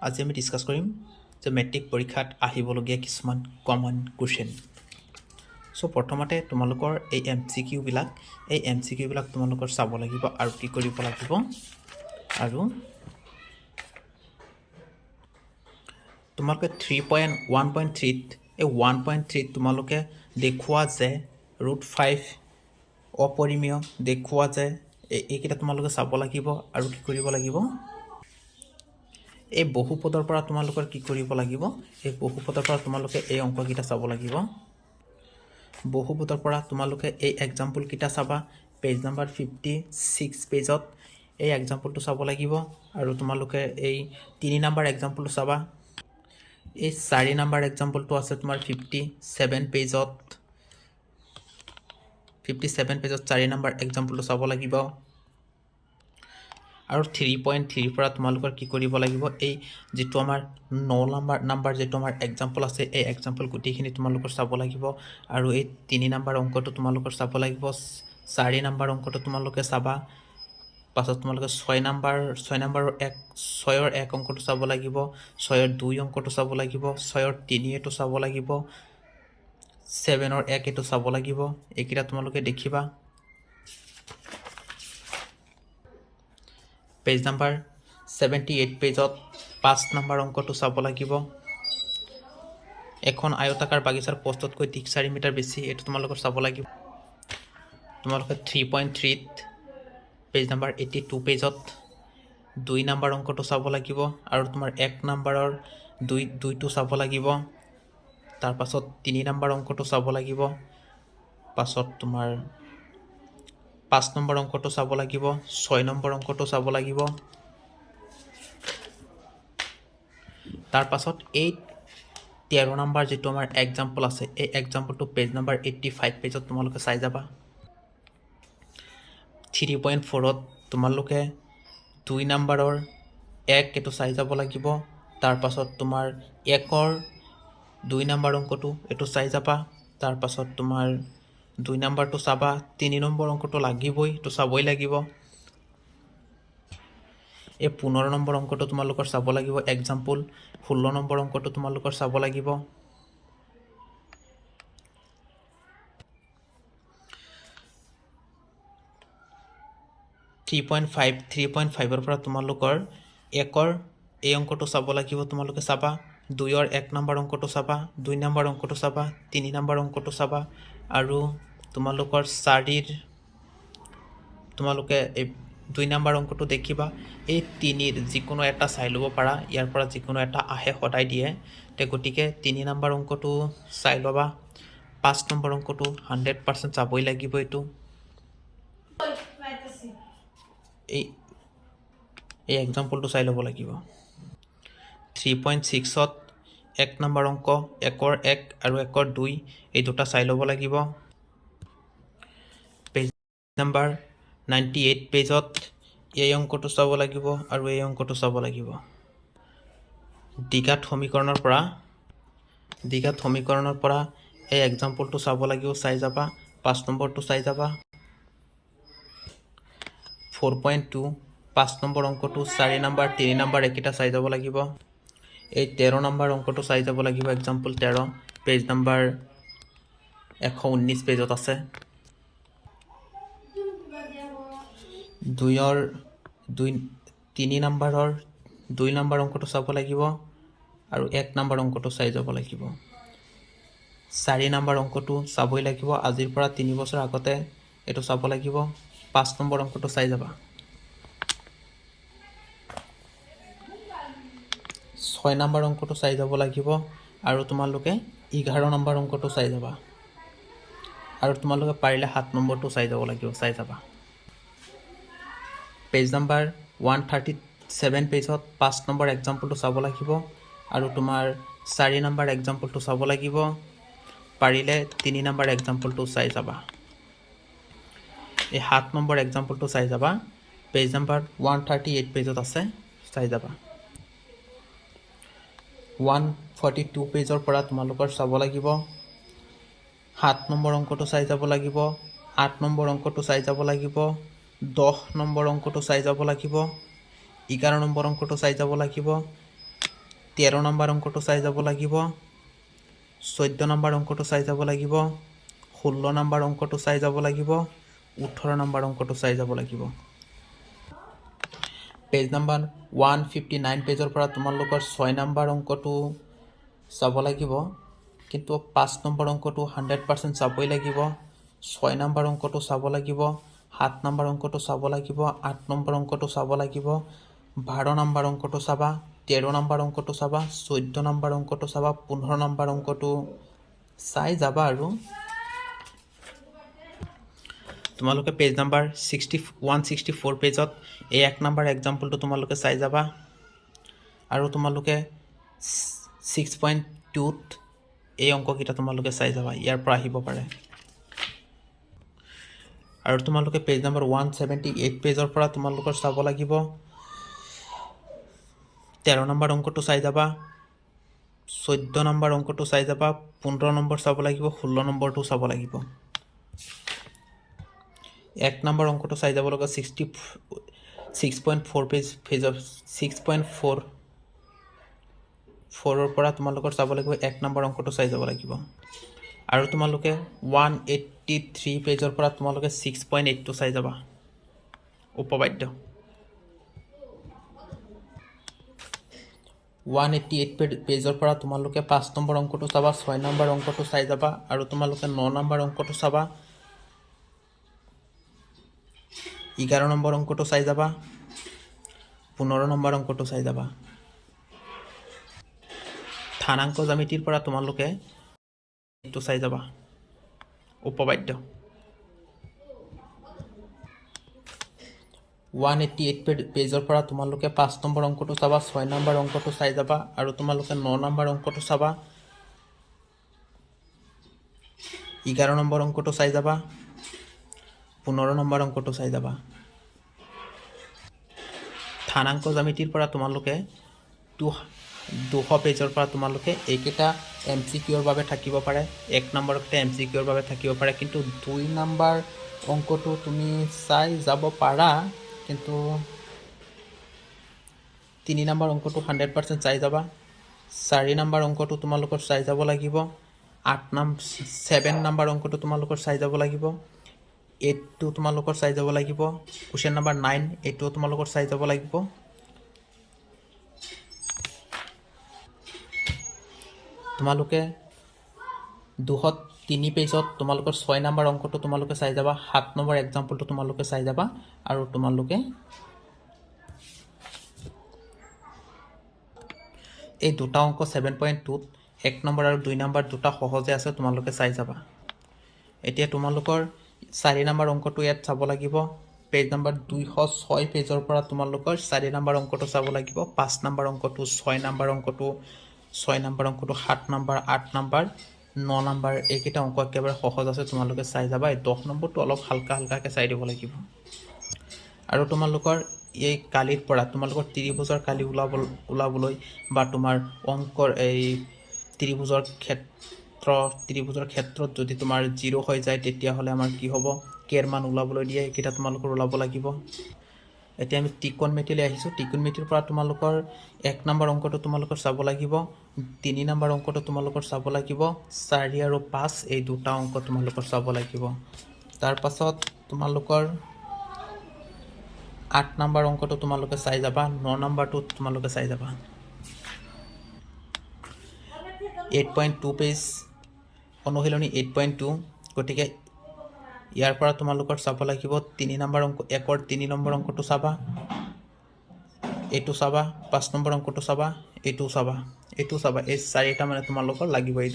আজি আমি ডিছকাছ কৰিম যে মেট্ৰিক পৰীক্ষাত আহিবলগীয়া কিছুমান কমন কুৱেশ্যন। চ' প্ৰথমতে তোমালোকৰ এই MCQ বিলাক তোমালোকৰ চাব লাগিব আৰু কি কৰিব লাগিব, আৰু তোমালোকে 3.1.3 এই 1.3 তোমালোকে দেখুওৱা যে √5 অপৰিমেয় দেখুওৱা যে এইকেইটা তোমালোকে চাব লাগিব আৰু কি কৰিব লাগিব, এই বহুপদৰ পৰা তোমালোকৰ কি কৰিব লাগিব, এই বহুপদৰ পৰা তোমালোকে এই অংককেইটা চাব লাগিব। বহুপদৰ পৰা তোমালোকে এই এক্সাম্পলকেইটা চাবা, পেজ নাম্বাৰ 56 পেজত এই এক্সাম্পলটো চাব লাগিব। আৰু তোমালোকে এই 3 নম্বৰ এক্সাম্পলটো চাবা, এই 4 নম্বৰ এক্সাম্পলটো আছে তোমাৰ 57 পেজত 4 নম্বৰ এক্সাম্পলটো চাব লাগিব। আৰু 3.3 পৰা তোমালোকৰ কি কৰিব লাগিব, এই যিটো আমাৰ 9 নম্বৰ যিটো আমাৰ এক্সাম্পল আছে এই এক্সাম্পল গোটেইখিনি তোমালোকৰ চাব লাগিব। আৰু এই 3 নম্বৰ অংকটো তোমালোকৰ চাব লাগিব, 4 নম্বৰ অংকটো তোমালোকে চাবা, পাছত তোমালোকে 6ৰ 1 অংকটো চাব লাগিব, 6ৰ 2 অংকটো চাব লাগিব, 6ৰ 3 এইটো চাব লাগিব, 7ৰ 1 এইটো চাব লাগিব। এইকেইটা তোমালোকে দেখিবা। পেজ নাম্বাৰ 78 পেজত 5 নম্বৰ অংকটো চাব লাগিব। এখন আয়তাকাৰ বাগিচাৰ পোষ্টতকৈ দিশ 4 মিটাৰ বেছি, এইটো তোমালোকৰ চাব লাগিব। তোমালোকে 3.3 পেজ নাম্বাৰ 82 পেজত 2 নম্বৰ অংকটো চাব লাগিব, আৰু তোমাৰ 1 নম্বৰৰ 2টো চাব লাগিব। তাৰপাছত 3 নম্বৰ অংকটো চাব লাগিব, পাছত তোমাৰ 5 নম্বৰ অংকটো চাব লাগিব, 6 নম্বৰ অংকটো চাব লাগিব। তাৰ পাছত এই 13 নম্বৰ যিটো আমাৰ এক্সাম্পল আছে এই এক্সাম্পলটো পেজ নাম্বাৰ 85 পেজত তোমালোকে চাই যাবা। 3.4ত তোমালোকে 2 নম্বৰৰ 1 এইটো চাই যাব লাগিব। তাৰ পাছত তোমাৰ 1ৰ 2 নম্বৰ অংকটো এইটো চাই যাবা। তাৰ পাছত তোমাৰ 2 নম্বৰটো চাবা, 3 নম্বৰ অংকটো লাগিবই, এইটো চাবই লাগিব। এই 15 নম্বৰ অংকটো তোমালোকৰ চাব লাগিব এক্সাম্পল, 16 নম্বৰ অংকটো তোমালোকৰ চাব লাগিব। থ্ৰী পইণ্ট ফাইভৰ পৰা তোমালোকৰ 1ৰ এই অংকটো চাব লাগিব, তোমালোকে চাবা। 2ৰ 1 নম্বৰ অংকটো চাবা, 2 নম্বৰ অংকটো চাবা, 3 নম্বৰ অংকটো চাবা। আৰু তোমালোকৰ 4ৰ তোমালোকে এই 2 নম্বৰ অংকটো দেখিবা। এই 3ৰ যিকোনো এটা চাই ল'ব পাৰা, ইয়াৰ পৰা যিকোনো এটা আহে, সদায় দিয়ে। গতিকে 3 নম্বৰ অংকটো চাই ল'বা। 5 নম্বৰ অংকটো 100% চাবই লাগিব। এইটো এই এক্সাম্পলটো চাই ল'ব লাগিব। 3.6ত 1 নম্বৰ অংক, 1ৰ 1 আৰু 1ৰ 2 এই দুটা চাই ল'ব লাগিব। পেজ নাম্বাৰ 98 পেজত এই অংকটো চাব লাগিব আৰু এই অংকটো চাব লাগিব। দ্বিঘাত সমীকৰণৰ পৰা এই এক্সাম্পলটো চাব লাগিব, চাই যাবা। 5 নম্বৰটো চাই যাবা। 4.2 5 নম্বৰ অংকটো, 4 নম্বৰ 3 নম্বৰ এইকেইটা চাই যাব লাগিব। এই 13 নম্বৰ অংকটো চাই যাব লাগিব, এক্সাম্পল 13 পেজ নাম্বাৰ 119 পেজত আছে। 3 নম্বৰৰ 2 নম্বৰ অংকটো চাব লাগিব আৰু 1 নম্বৰ অংকটো চাই যাব লাগিব। 4 নম্বৰ অংকটো চাবই লাগিব, আজিৰ পৰা 3 বছৰ আগতে এইটো চাব লাগিব। 5 নম্বৰ অংকটো চাই যাবা। 6 নম্বৰ অংকটো চাই যাব লাগিব, আৰু তোমালোকে 11 নম্বৰ অংকটো চাই যাবা। আৰু তোমালোকে পাৰিলে 7 নম্বৰটো চাই যাব লাগিব, চাই যাবা। পেজ নাম্বাৰ 137 পেজত 5 নম্বৰ এক্সাম্পলটো চাব লাগিব, আৰু তোমাৰ 4 নম্বৰ এক্সাম্পলটো চাব লাগিব। পাৰিলে 3 নম্বৰ এক্সাম্পলটো চাই যাবা। এই 7 নম্বৰ এক্সাম্পলটো চাই যাবা। পেজ নাম্বাৰ 138 পেজত আছে, চাই যাবা। 142 পেজৰ পৰা তোমালোকৰ চাব লাগিব। 7 নম্বৰ অংকটো চাই যাব লাগিব, 8 নম্বৰ অংকটো চাই যাব লাগিব, 10 নম্বৰ অংকটো চাই যাব লাগিব, 11 নম্বৰ অংকটো চাই যাব লাগিব, 13 নম্বৰ অংকটো চাই যাব লাগিব, 14 নম্বৰ অংকটো চাই যাব লাগিব, 16 নম্বৰ অংকটো চাই যাব লাগিব, 18 নম্বৰ অংকটো চাই যাব লাগিব। পেজ নাম্বাৰ 159 পেজৰ পৰা তোমালোকৰ 6 নম্বৰ অংকটো চাব লাগিব, কিন্তু 5 নম্বৰ অংকটো 100% চাবই লাগিব, 6 নম্বৰ অংকটো চাব লাগিব, 7 নম্বৰ অংকটো চাব লাগিব, 8 নম্বৰ অংকটো চাব লাগিব, 12 নম্বৰ অংকটো চাবা, 13 নম্বৰ অংকটো চাবা, 14 নম্বৰ অংকটো চাবা, 15 নম্বৰ অংকটো চাই যাবা। আৰু তোমালোকে পেজ নাম্বাৰ 164 পেজত এই 1 নম্বৰ এক্সাম্পলটো তোমালোকে চাই যাবা। আৰু তোমালোকে 6.2ত এই অংককেইটা তোমালোকে চাই যাবা, ইয়াৰ পৰা আহিব পাৰে। আৰু তোমালোকে পেজ নাম্বাৰ 178 পেজৰ পৰা তোমালোকৰ চাব লাগিব 13 নম্বৰ অংকটো চাই যাবা, 14 নম্বৰ অংকটো চাই যাবা, 15 নম্বৰ চাব লাগিব, 16 নম্বৰটো চাব লাগিব। 1 নম্বৰ অংকটো চাই যাব লগা 6.4 পেজৰ 6.4ৰ পৰা তোমালোকৰ চাব লাগিব 1 নম্বৰ অংকটো চাই যাব লাগিব। আৰু তোমালোকে 183 পেজৰ পৰা তোমালোকে 6.8টো চাই যাবা, উপবাদ্য। 188 পেজৰ পৰা তোমালোকে 5 নম্বৰ অংকটো চাবা, 6 নম্বৰ অংকটো চাই যাবা। আৰু তোমালোকে 9 নম্বৰ অংকটো চাবা, 11 নম্বৰ অংকটো চাই যাবা, 15 নম্বৰ অংকটো চাই যাবা। স্থানাংক জ্যামিতিৰ পৰা তোমালোকে এইটো চাই যাবা, উপবাদ্য। 188 পেজৰ পৰা তোমালোকে 5 নম্বৰ অংকটো চাবা, 6 নম্বৰ অংকটো চাই যাবা। আৰু তোমালোকে 9 নম্বৰ অংকটো চাবা, 11 নম্বৰ অংকটো চাই যাবা, 15 নম্বৰ অংকটো চাই যাবা। স্থানাংক জ্যামিতিৰ পৰা তোমালোকে 200 পেজৰ পৰা তোমালোকে এইকেইটা MCQৰ বাবে থাকিব পাৰে, 1 নম্বৰতে MCQৰ বাবে থাকিব পাৰে, কিন্তু 2 নম্বৰ অংকটো তুমি চাই যাব পাৰা, কিন্তু 3 নম্বৰ অংকটো 100% চাই যাবা। 4 নম্বৰ অংকটো তোমালোকৰ চাই যাব লাগিব, 7 নম্বৰ অংকটো তোমালোকৰ চাই যাব লাগিব, 8টো তোমালোকৰ চাই যাব লাগিব, কুৱেশ্যন নম্বৰ 9 এইটো তোমালোকৰ চাই যাব লাগিব। তোমালোকে 203 পেজত তোমালোকৰ 6 নম্বৰ অংকটো তোমালোকে চাই যাবা, 7 নম্বৰ এক্সাম্পলটো তোমালোকে চাই যাবা। আৰু তোমালোকে এই দুটা অংক 7.2ত 1 নম্বৰ আৰু 2 নম্বৰ দুটা সহজে আছে, তোমালোকে চাই যাবা। এতিয়া তোমালোকৰ 4 নম্বৰ অংকটো ইয়াত চাব লাগিব, পেজ নম্বৰ 206 পেজৰ পৰা তোমালোকৰ 4 নম্বৰ অংকটো চাব লাগিব, 5 নম্বৰ অংকটো, 6 নম্বৰ অংকটো, 6 নম্বৰ অংকটো, 7 নম্বৰ, 8 নম্বৰ, 9 নম্বৰ, এইকেইটা অংক একেবাৰে সহজ আছে, তোমালোকে চাই যাবা। এই 10 নম্বৰটো অলপ হালকাকৈ চাই দিব লাগিব। আৰু তোমালোকৰ এই কালিৰ পৰা তোমালোকৰ ত্ৰিভুজৰ কালি ওলাবলৈ বা তোমাৰ অংকৰ এই ত্ৰিভুজৰ ক্ষেত্ৰত যদি তোমাৰ 0 হৈ যায়, তেতিয়াহ'লে আমাৰ কি হ'ব, কেৰ মান ওলাবলৈ দিয়ে, এইকেইটা তোমালোকৰ ওলাব লাগিব। এতিয়া আমি ত্ৰিকোণমিতিলৈ আহিছোঁ। ত্ৰিকোণমিতিৰ পৰা তোমালোকৰ 1 নম্বৰ অংকটো তোমালোকৰ চাব লাগিব, 3 নম্বৰ অংকটো তোমালোকৰ চাব লাগিব, 4 আৰু 5 এই দুটা অংক তোমালোকৰ চাব লাগিব। তাৰ পাছত তোমালোকৰ 8 নম্বৰ অংকটো তোমালোকে চাই যাবা, 9 নম্বৰটো তোমালোকে চাই যাবা। 8.2 পেজ অনুশীলনী 8.2, গতিকে ইয়াৰ পৰা তোমালোকৰ চাব লাগিব 3 নম্বৰ অংক, 1ৰ 3 নম্বৰ অংকটো চাবা, এইটো চাবা, 5 নম্বৰ অংকটো চাবা, এইটো চাবা, এইটো চাবা। এই 4টা মানে তোমালোকৰ লাগিব, এই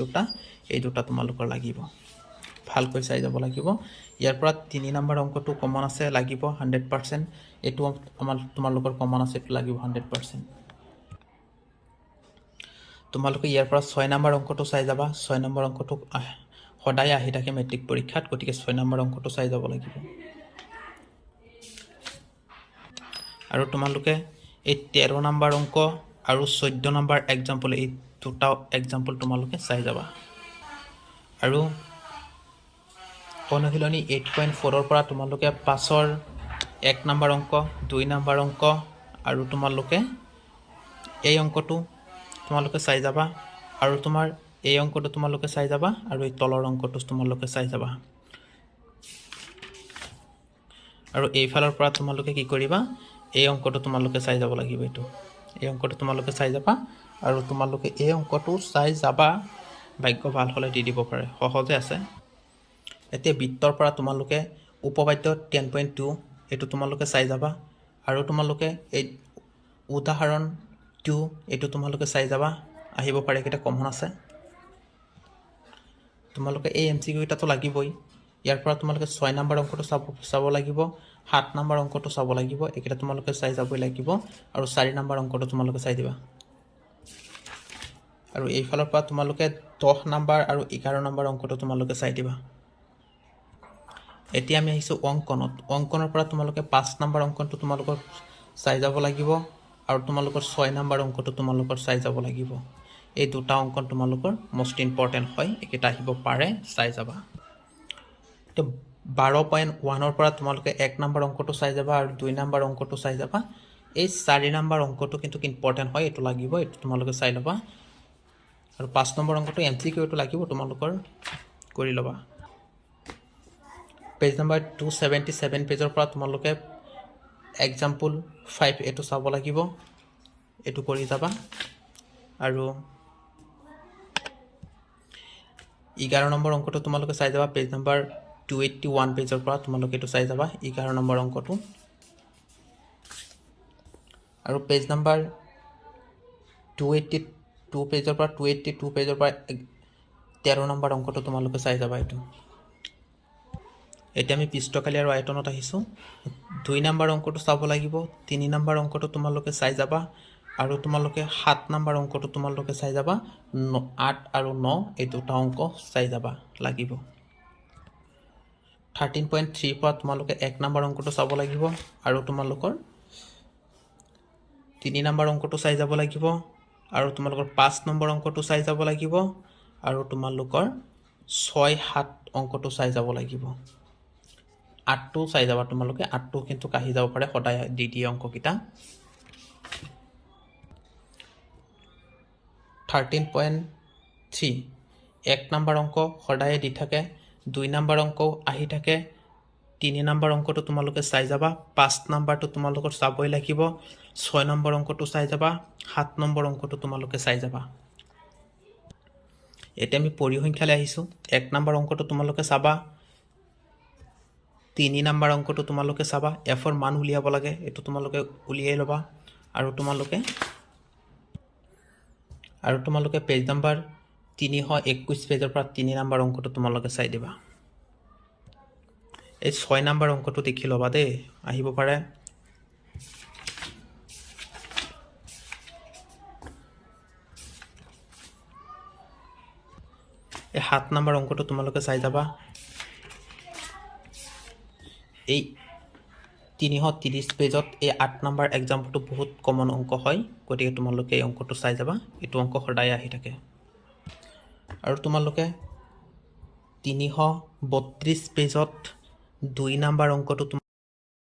দুটা তোমালোকৰ লাগিব, ভালকৈ চাই যাব লাগিব। ইয়াৰ পৰা 3 নম্বৰ অংকটো কমন আছে, লাগিব 100%, এইটো তোমালোকৰ কমন আছে, এইটো লাগিব 100%। তোমালোকে ইয়াৰ পৰা 6 নম্বৰ অংকটো চাই যাবা, 6 নম্বৰ অংকটো সদায় আহি থাকে মেট্ৰিক পৰীক্ষাত, গতিকে 6 নম্বৰ অংকটো চাই যাব লাগিব। আৰু তোমালোকে এই 13 নম্বৰ অংক আৰু 14 নম্বৰ এক্সাম্পল, এই দুটা এক্সাম্পল তোমালোকে চাই যাবা। আৰু অনুশীলনী 8.4ৰ পৰা তোমালোকে 5ৰ 1 নম্বৰ অংক, 2 নম্বৰ অংক আৰু তোমালোকে এই অংকটো তোমালোকে চাই যাবা আৰু তোমাৰ এই অংকটো তোমালোকে চাই যাবা আৰু এই তলৰ অংকটো তোমালোকে চাই যাবা আৰু এইফালৰ পৰা তোমালোকে কি কৰিবা এই অংকটো তোমালোকে চাই যাব লাগিব এইটো এই অংকটো তোমালোকে চাই যাবা আৰু তোমালোকে এই অংকটো চাই যাবা ভাগ্য ভাল হ'লে দি দিব পাৰে সহজে আছে এতিয়া বৃত্তৰ পৰা তোমালোকে উপপাদ্য 10.2 এইটো তোমালোকে চাই যাবা আৰু তোমালোকে এই উদাহৰণ 2 এইটো তোমালোকে চাই যাবা আহিব পাৰে কিটা কমন আছে তোমালোকে এই এমসিকিউ এটাতো লাগিবই ইয়াৰ পৰা তোমালোকে 6 নম্বৰ অংকটো চাব লাগিব 7 নম্বৰ অংকটো চাব লাগিব একেটা তোমালোকে চাই যাবই লাগিব আৰু 4 নম্বৰ অংকটো তোমালোকে চাই দিবা আৰু এইফালৰ পৰা তোমালোকে 10 নম্বৰ আৰু 11 নম্বৰ অংকটো তোমালোকে চাই দিবা এতিয়া আমি আহিছো অংকনৰ পৰা তোমালোকে 5 নম্বৰ অংকটো তোমালোকৰ চাই যাব লাগিব আৰু তোমালোকৰ 6 নম্বৰ অংকটো তোমালোকৰ চাই যাব লাগিব এই দুটা অংকন তোমালোকৰ মোস্ট ইম্পৰ্টেন্ট হয় একেটা আহিব পাৰে চাই যাবা তো 12.1 ৰ পৰা তোমালোকে 1 নম্বৰ অংকটো চাই যাবা আৰু 2 নম্বৰ অংকটো চাই যাবা এই 4 নম্বৰ অংকটো কিন্তু ইম্পৰ্টেন্ট হয় এটো লাগিব এটো তোমালোকে চাই লবা আৰু 5 নম্বৰ অংকটো এমসিকিউ এটো লাগিব তোমালোকৰ কৰি লবা পেজ নম্বৰ 277 পেজৰ পৰা তোমালোকে এক্সাম্পল 5 এটো চাব লাগিব এটো কৰি যাবা আৰু 11 নম্বৰ অংকটো তোমালোকে চাই যাবা পেজ নম্বৰ 281 পেজৰ পৰা তোমালোকে এটো চাই যাবা 11 নম্বৰ অংকটো আৰু পেজ নম্বৰ 282 পেজৰ পৰা 282 পেজৰ পৰা 13 নম্বৰ অংকটো তোমালোকে চাই যাবা এটো এতিয়া আমি পৃষ্ঠকালি আৰু আয়তনত আহিছো 2 নম্বৰ অংকটো চাব লাগিব 3 নম্বৰ অংকটো তোমালোকে চাই যাবা আৰু তোমালোকে 7 নম্বৰ অংকটো তোমালোকে চাই যাবা 8 আৰু 9 এই দুটা অংক চাই যাবা লাগিব 13.3 পৰা তোমালোকে 1 নম্বৰ অংকটো চাব লাগিব আৰু তোমালোকৰ 3 নম্বৰ অংকটো চাই যাব লাগিব আৰু তোমালোকৰ 5 নম্বৰ অংকটো চাই যাব লাগিব আৰু তোমালোকৰ 6 7 অংকটো চাই যাব লাগিব 8 টো চাই যাবা তোমালোকে 8 টো কিন্তু কাহি যাব পাৰে সদায় দি অংক কিটা 13.3 1 নম্বৰ অংক সদায় দি থাকে 2 নম্বৰ অংক আহি থাকে 3 নম্বৰ অংকটো তোমালোকে চাই যাবা 5 নম্বৰটো তোমালোকৰ চাবই লাগিব 6 নম্বৰ অংকটো চাই যাবা 7 নম্বৰ অংকটো তোমালোকে চাই যাবা এতিয়া আমি পৰিসংখ্যালৈ আহিছো 1 নম্বৰ অংকটো তোমালোকে চাবা 3 নম্বৰ অংকটো তোমালোকে চাবা f ৰ মান উলিয়াব লাগে এটো তোমালোকে উলিয়াই লবা আৰু তোমালোকে পেজ নম্বৰ 321 পেজৰ পৰা 3 নম্বৰ অংকটো তোমালোকে চাই দিবা এই 6 নম্বৰ অংকটো দেখি লবা দে আহিব পাৰে এই 7 নম্বৰ অংকটো তোমালোকে চাই যাবা এই 330 পেজত এই 8 নম্বৰ এক্সাম্পলটো বহুত কমন অংক হয় গতিকে তোমালোকে এই অংকটো চাই যাবা এটো অংক সদায় আহি থাকে আৰু তোমালোকে 332 পেজত 2 নম্বৰ অংকটো